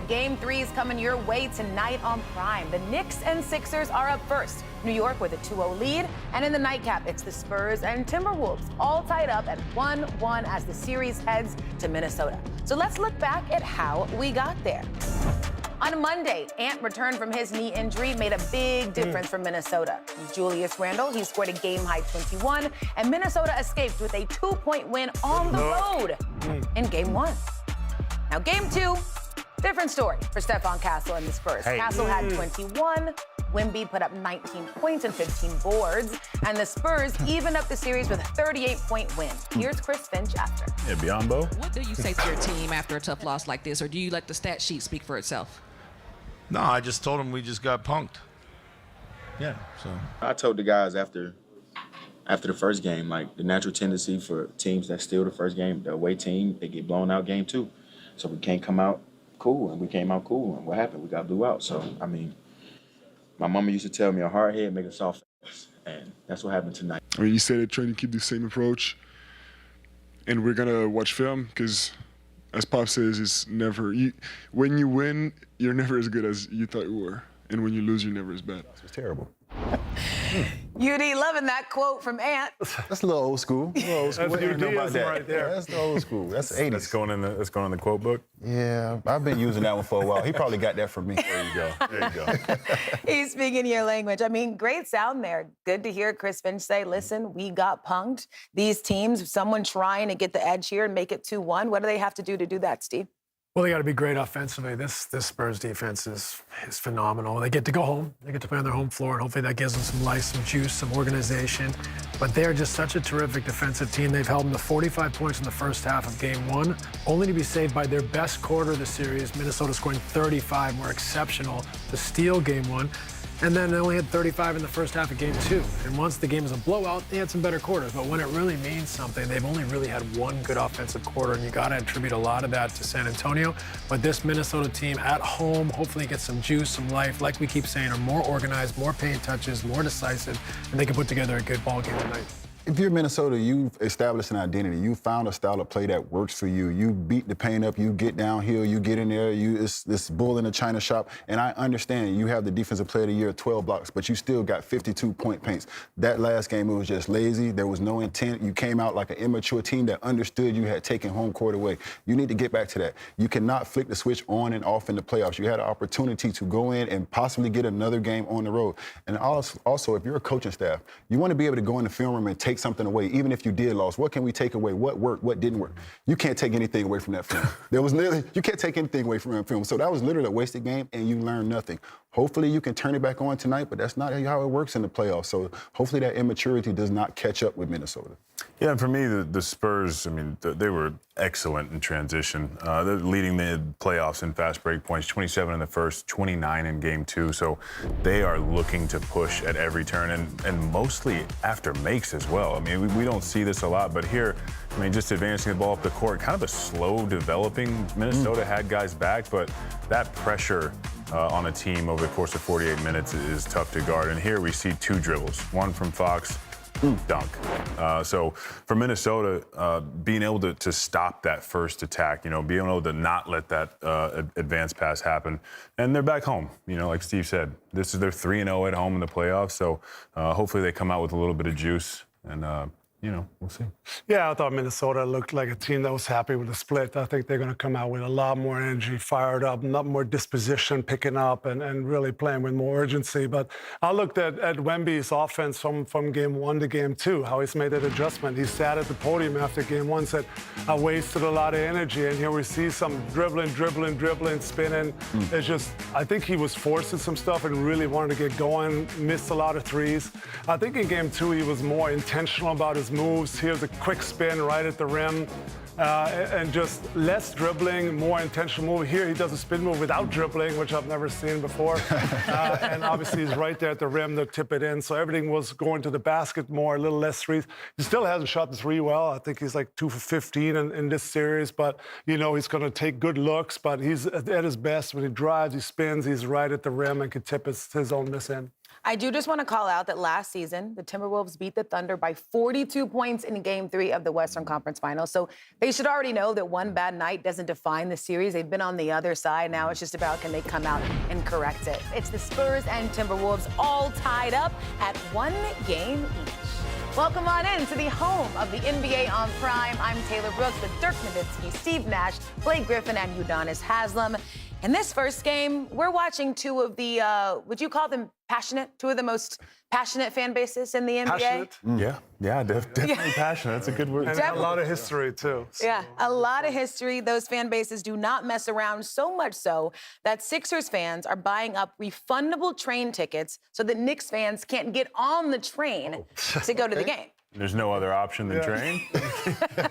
Game 3 is coming your way tonight on Prime. The Knicks and Sixers are up first. New York with a 2-0 lead. And in the nightcap, it's the Spurs and Timberwolves all tied up at 1-1 as the series heads to Minnesota. So let's look back at how we got there. On Monday, Ant returned from his knee injury, made a big difference for Minnesota. Julius Randle, he scored a game-high 21, and Minnesota escaped with a 2-point win on the road in Game 1. Now, Game 2, different story for Stephon Castle and the Spurs. Castle had 21. Wemby put up 19 points and 15 boards, and the Spurs evened up the series with a 38-point win. Here's Chris Finch after. Yeah, Biombo. What do you say to your team after a tough loss like this, or do you let the stat sheet speak for itself? No, I just told him we just got punked. Yeah, so. I told the guys after the first game, like, the natural tendency for teams that steal the first game, the away team, they get blown out Game 2. So we can't come out cool, and we came out cool, and what happened? We got blew out. So, I mean, my mama used to tell me a hard head make a soft ass, and that's what happened tonight. I mean, you said it, trying to keep the same approach, and we're going to watch film because, as Pop says, it's never when you win, you're never as good as you thought you were, and when you lose, you're never as bad. It's terrible. UD loving that quote from Ant. That's a little old school. That's UDism right there. Yeah, that's the old school. That's the 80s. That's going in the quote book. Yeah, I've been using that one for a while. He probably got that from me. There you go. There you go. He's speaking your language. I mean, great sound there. Good to hear Chris Finch say, listen, we got punked. These teams, someone trying to get the edge here and make it 2-1. What do they have to do that, Steve? Well, they got to be great offensively. This Spurs defense is phenomenal. They get to go home. They get to play on their home floor, and hopefully that gives them some life, some juice, some organization. But they're just such a terrific defensive team. They've held them to 45 points in the first half of Game 1, only to be saved by their best quarter of the series. Minnesota scoring 35 were exceptional to steal Game 1. And then they only had 35 in the first half of Game 2. And once the game is a blowout, they had some better quarters. But when it really means something, they've only really had one good offensive quarter, and you got to attribute a lot of that to San Antonio. But this Minnesota team at home hopefully gets some juice, some life. Like we keep saying, are more organized, more paint touches, more decisive, and they can put together a good ball game tonight. If you're Minnesota, you've established an identity. You found a style of play that works for you. You beat the paint up, you get downhill, you get in there, it's this bull in the china shop. And I understand you have the defensive player of the year, 12 blocks, but you still got 52-point paints. That last game, it was just lazy. There was no intent. You came out like an immature team that understood you had taken home court away. You need to get back to that. You cannot flick the switch on and off in the playoffs. You had an opportunity to go in and possibly get another game on the road. And also, if you're a coaching staff, you want to be able to go in the film room and take something away, even if you did lose. What can we take away? What worked? What didn't work? You can't take anything away from that film. You can't take anything away from that film. So that was literally a wasted game, and you learned nothing. Hopefully you can turn it back on tonight, but that's not how it works in the playoffs. So hopefully that immaturity does not catch up with Minnesota. Yeah, and for me, the Spurs, I mean, they were excellent in transition. They're leading the playoffs in fast break points, 27 in the first, 29 in Game 2. So they are looking to push at every turn, and mostly after makes as well. I mean, we don't see this a lot, but here, I mean, just advancing the ball up the court, kind of a slow developing. Minnesota had guys back, but that pressure on a team over the course of 48 minutes is tough to guard. And here we see two dribbles, one from Fox, dunk. So for Minnesota, being able to stop that first attack, being able to not let that advanced pass happen. And they're back home, like Steve said. This is their 3-0 at home in the playoffs. So hopefully they come out with a little bit of juice, and we'll see. Yeah, I thought Minnesota looked like a team that was happy with the split. I think they're going to come out with a lot more energy, fired up, a lot more disposition, picking up and really playing with more urgency. But I looked at Wemby's offense from Game 1 to Game 2, how he's made that adjustment. He sat at the podium after Game 1, said, I wasted a lot of energy. And here we see some dribbling, spinning. It's just, I think he was forcing some stuff and really wanted to get going, missed a lot of threes. I think in Game 2, he was more intentional about his moves. Here's a quick spin right at the rim, and just less dribbling, more intentional move. Here he does a spin move without dribbling, which I've never seen before. And obviously he's right there at the rim to tip it in. So everything was going to the basket more, a little less threes. He still hasn't shot the three well. I think he's like 2 for 15 in this series, but he's going to take good looks, but he's at his best when he drives, he spins, he's right at the rim and can tip his own miss in. I do just want to call out that last season, the Timberwolves beat the Thunder by 42 points in Game 3 of the Western Conference Finals. So they should already know that one bad night doesn't define the series. They've been on the other side. Now it's just about, can they come out and correct it? It's the Spurs and Timberwolves all tied up at 1 game each. Welcome on in to the home of the NBA on Prime. I'm Taylor Brooks with Dirk Nowitzki, Steve Nash, Blake Griffin, and Udonis Haslem. In this first game, we're watching two of the, would you call them passionate? Two of the most passionate fan bases in the NBA? Passionate? Yeah, definitely passionate. That's a good word. And a lot of history, too. So. Yeah, a lot of history. Those fan bases do not mess around, so much so that Sixers fans are buying up refundable train tickets so that Knicks fans can't get on the train to go to the game. There's no other option than train.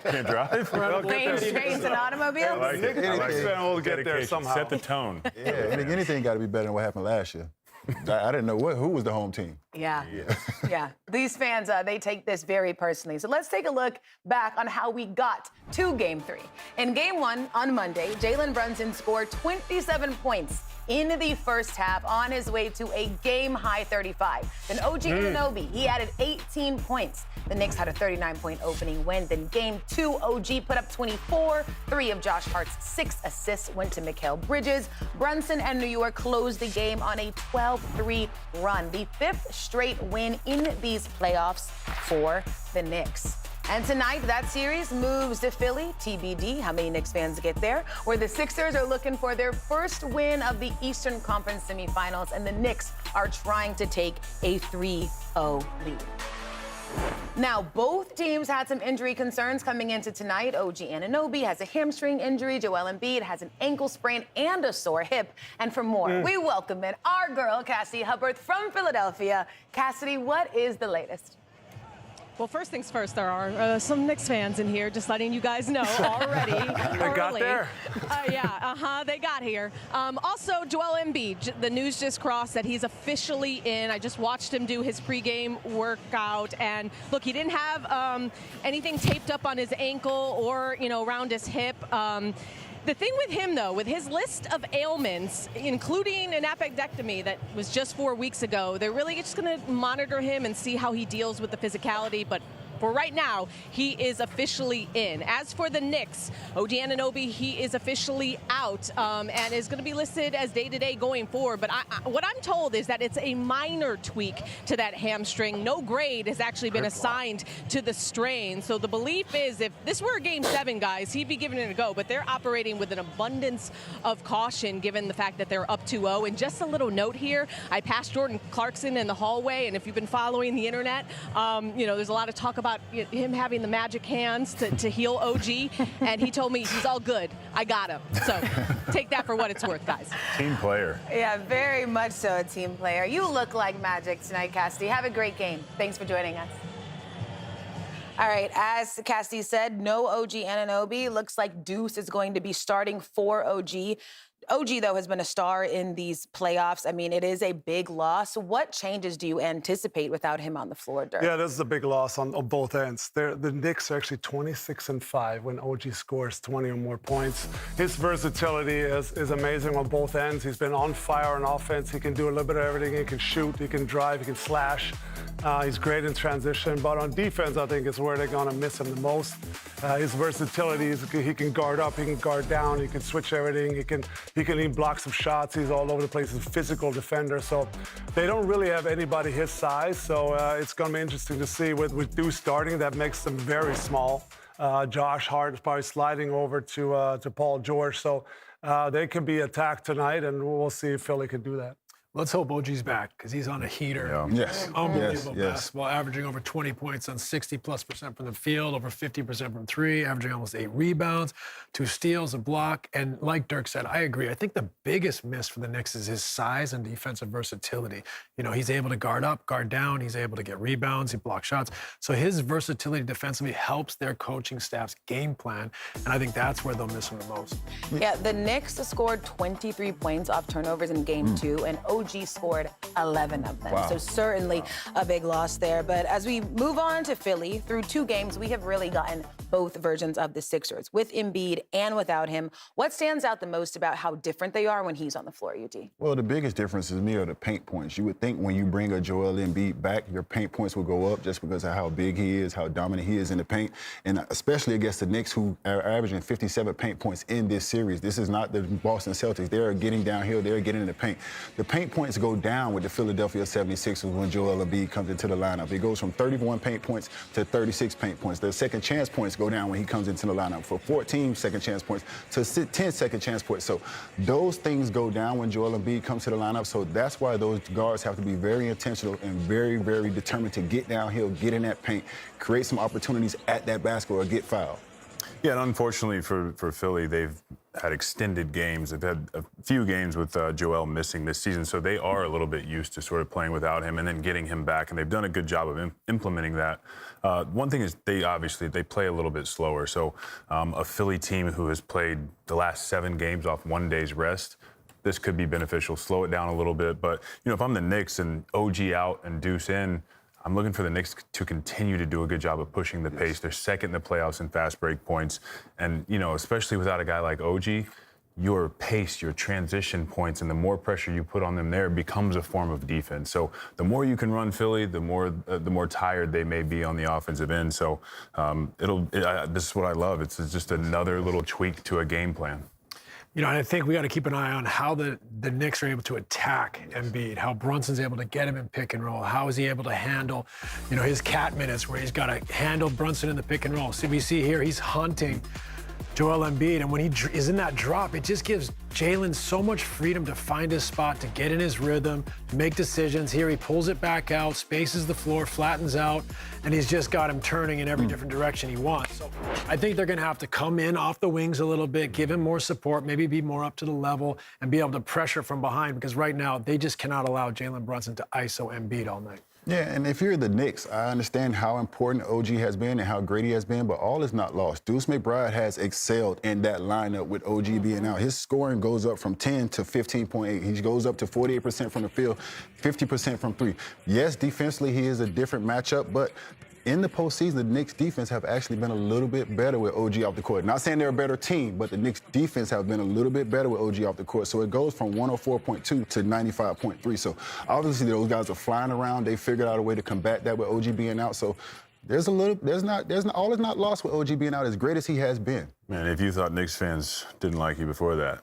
Can't drive. Trains and automobiles. I like it. I like it. We'll get there Dedication. somehow. Set the tone. Yeah, anything got to be better than what happened last year. I didn't know who was the home team. Yeah. These fans, they take this very personally. So let's take a look back on how we got to Game 3. In Game 1 on Monday, Jalen Brunson scored 27 points in the first half on his way to a game-high 35. Then OG Anunoby, he added 18 points. The Knicks had a 39-point opening win. Then Game 2, OG put up 24. 3 of Josh Hart's 6 assists went to Mikal Bridges. Brunson and New York closed the game on a 12-3 run, the 5th straight win in these playoffs for the Knicks. And tonight, that series moves to Philly, TBD, how many Knicks fans get there, where the Sixers are looking for their first win of the Eastern Conference semifinals, and the Knicks are trying to take a 3-0 lead. Now, both teams had some injury concerns coming into tonight. OG Anunoby has a hamstring injury. Joel Embiid has an ankle sprain and a sore hip. And for more, we welcome in our girl, Cassidy Hubbard from Philadelphia. Cassidy, what is the latest? Well, first things first, there are some Knicks fans in here, just letting you guys know already. They got there. They got here. Also, Joel Embiid, the news just crossed that he's officially in. I just watched him do his pregame workout, and look, he didn't have anything taped up on his ankle or, around his hip. The thing with him, though, with his list of ailments, including an appendectomy that was just 4 weeks ago, they're really just going to monitor him and see how he deals with the physicality. But for right now, he is officially in. As for the Knicks, OG Anunoby, he is officially out and is going to be listed as day-to-day going forward. But what I'm told is that it's a minor tweak to that hamstring. No grade has actually been assigned to the strain. So the belief is if this were Game 7, guys, he'd be giving it a go. But they're operating with an abundance of caution given the fact that they're up 2-0. And just a little note here, I passed Jordan Clarkson in the hallway, and if you've been following the internet, there's a lot of talk about him having the magic hands to heal OG, and he told me he's all good. I got him. So take that for what it's worth, guys. Team player. Yeah, very much so a team player. You look like magic tonight, Cassidy. Have a great game. Thanks for joining us. All right, as Cassidy said, no OG Anunoby. Looks like Deuce is going to be starting for OG. OG, though, has been a star in these playoffs. I mean, it is a big loss. What changes do you anticipate without him on the floor, Dirk? Yeah, this is a big loss on both ends. The Knicks are actually 26-5 when OG scores 20 or more points. His versatility is amazing on both ends. He's been on fire on offense. He can do a little bit of everything. He can shoot, he can drive, he can slash. He's great in transition. But on defense, I think is where they're going to miss him the most. His versatility is he can guard up, he can guard down, he can switch everything. He can even block some shots. He's all over the place. He's a physical defender. So they don't really have anybody his size. So it's going to be interesting to see with Deuce starting. That makes them very small. Josh Hart is probably sliding over to Paul George. So they can be attacked tonight, and we'll see if Philly can do that. Let's hope OG's back because he's on a heater. Yeah. Yes. Unbelievable Yes. basketball, averaging over 20 points on 60+% from the field, over 50% from three, averaging almost 8 rebounds, 2 steals, a block. And like Dirk said, I agree. I think the biggest miss for the Knicks is his size and defensive versatility. He's able to guard up, guard down. He's able to get rebounds. He blocks shots. So his versatility defensively helps their coaching staff's game plan. And I think that's where they'll miss him the most. Yeah, the Knicks scored 23 points off turnovers in Game 2, and OG OG scored 11 of them. Wow. So certainly a big loss there. But as we move on to Philly, through 2 games, we have really gotten both versions of the Sixers, with Embiid and without him. What stands out the most about how different they are when he's on the floor, UD? Well, the biggest difference is me are the paint points. You would think when you bring a Joel Embiid back, your paint points will go up just because of how big he is, how dominant he is in the paint, and especially against the Knicks, who are averaging 57 paint points in this series. This is not the Boston Celtics. They are getting downhill. They're getting in the paint. The paint points go down with the Philadelphia 76ers when Joel Embiid comes into the lineup. It goes from 31 paint points to 36 paint points. The second chance points go down when he comes into the lineup, for 14 second chance points to 10 second chance points. So those things go down when Joel Embiid comes to the lineup. So that's why those guards have to be very intentional and very, very determined to get downhill, get in that paint, create some opportunities at that basket or get fouled. Yeah, and unfortunately for Philly, they've had extended games. They've had a few games with Joel missing this season, so they are a little bit used to sort of playing without him and then getting him back, and they've done a good job of implementing that. One thing is they play a little bit slower. So a Philly team who has played the last 7 games off 1 day's rest, this could be beneficial. Slow it down a little bit. But, if I'm the Knicks and OG out and Deuce in, I'm looking for the Knicks to continue to do a good job of pushing the pace. They're second in the playoffs in fast break points. And, especially without a guy like OG, your pace, your transition points, and the more pressure you put on them there becomes a form of defense. So the more you can run Philly, the more tired they may be on the offensive end. So this is what I love. It's just another little tweak to a game plan. I think we got to keep an eye on how the Knicks are able to attack Embiid, how Brunson's able to get him in pick and roll, how is he able to handle, his cat minutes where he's got to handle Brunson in the pick and roll. So we see here he's hunting Joel Embiid, and when he is in that drop, it just gives Jalen so much freedom to find his spot, to get in his rhythm, to make decisions. Here he pulls it back out, spaces the floor, flattens out, and he's just got him turning in every different direction he wants. So I think they're going to have to come in off the wings a little bit, give him more support, maybe be more up to the level, and be able to pressure from behind, because right now they just cannot allow Jalen Brunson to ISO Embiid all night. Yeah, and if you're the Knicks, I understand how important OG has been and how great he has been, but all is not lost. Deuce McBride has excelled in that lineup with OG being out. His scoring goes up from 10 to 15.8. He goes up to 48% from the field, 50% from 3. Yes, defensively he is a different matchup, but in the postseason, the Knicks defense have actually been a little bit better with OG off the court. Not saying they're a better team, but the Knicks defense have been a little bit better with OG off the court. So it goes from 104.2 to 95.3. So obviously those guys are flying around. They figured out a way to combat that with OG being out. So all is not lost with OG being out, as great as he has been. Man, if you thought Knicks fans didn't like you before that,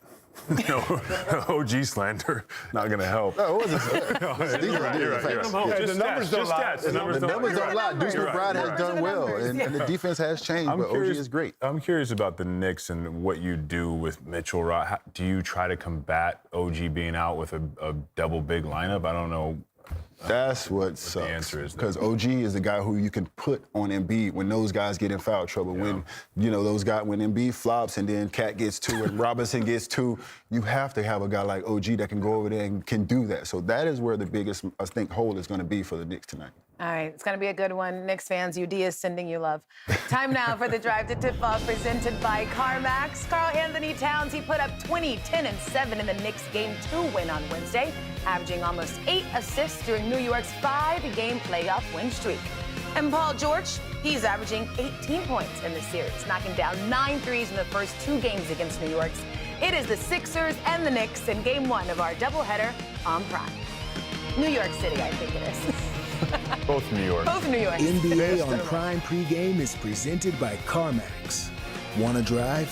OG slander not going to help. No, it wasn't. You're right. The numbers don't lie. The numbers don't lie. Deuce McBride has done well, and the defense has changed, but OG is great. I'm curious about the Knicks and what you do with Mitchell. Do you try to combat OG being out with a double big lineup? I don't know. That's what sucks. The answer is because OG is the guy who you can put on Embiid when those guys get in foul trouble. Yeah. When when Embiid flops and then Cat gets 2 and Robinson gets 2, you have to have a guy like OG that can go over there and can do that. So that is where the biggest, I think, hole is going to be for the Knicks tonight. All right, it's going to be a good one. Knicks fans, UD is sending you love. Time now for the Drive to Tip-Off presented by CarMax. Karl Anthony Towns, he put up 20, 10, and 7 in the Knicks Game 2 win on Wednesday, averaging almost 8 assists during New York's 5-game playoff win streak. And Paul George, he's averaging 18 points in the series, knocking down 9 threes in the first 2 games against New York's. It is the Sixers and the Knicks in Game 1 of our doubleheader on Prime. New York City, I think it is. Both New York. Both New York. NBA on Prime pregame is presented by CarMax. Want to drive?